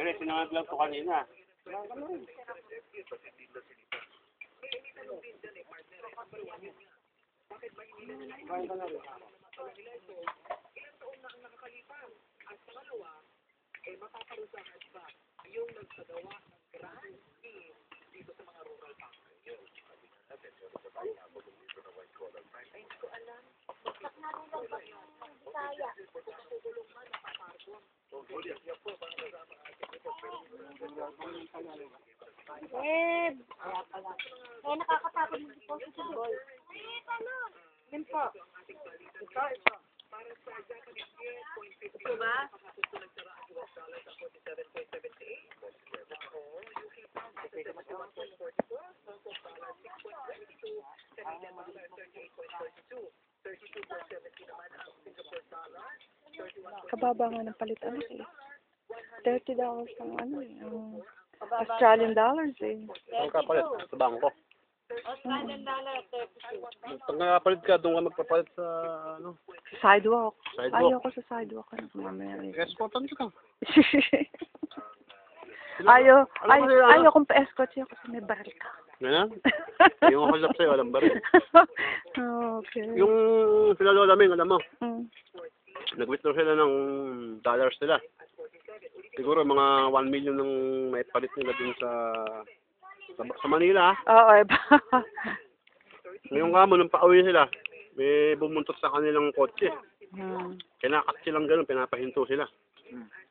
Pero sinangag lang to kanina. Nakakatakot mo po sa boy. Yan po. Ito. Ito ba? Kababa nga ng palit ano eh. $30 ang ano eh. Australian dollars eh. Ang kapalit sa bangko. Australian dollar, 32. Pag nakapalit ka, doon ka magpapalit sa ano. Sidewalk. Sidewalk. Ayoko sa sidewalk. Ano mamaya rin. Escortan ka. Ayaw kong pa-escort siya kasi may baril ka. Ganyan? Yung hold up sa'yo, walang baril. Okay. Yung sila Lola Ming, alam mo, Mm. nag-withdraw sila ng dollars nila. Siguro mga 1 million ng may palit nila dun sa Manila. Oo, iba. Ngayon nga mo, nung pauwi sila, may bumuntot sa kanilang kotse. Kinakat silang gano'n, pinapahinto sila.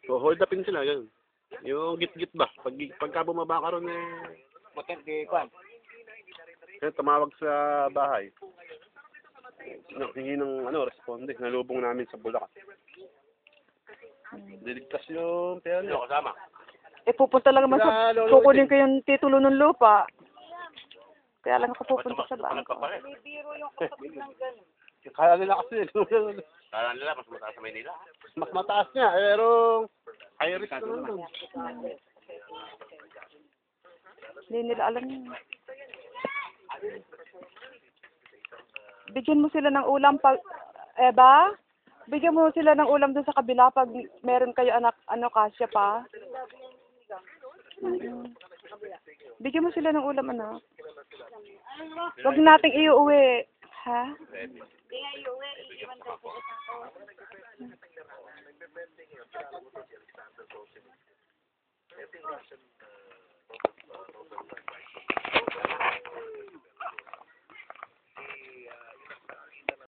So, hold upin sila, gano'n. Yung git-git ba? Pagka bumaba ka ron kaya tumawag sa bahay. Hingi ng responde. Nalubong namin sa Bulacan. Diligtas yung pera nila. Kasama. Eh, pupunta lang naman sa... Kukunin ko yung titulo ng lupa. Kaya lang ako pupunta sa bangko. May biro yung kapatid ng gano'n. Kaya nila kasi. Kala nila, mas mataas sa Maynila. Mas mataas nga, pero high risk naman. Hindi nila alam yun. Bigyan mo sila ng ulam pag... Eba? Bigyan mo sila ng ulam doon sa kabila pag meron kayo anak, kasya pa. Bigyan mo sila ng ulam, anak. Huwag nating iuwi. Ha? Hindi nga iuwi, iiwan daw po ako.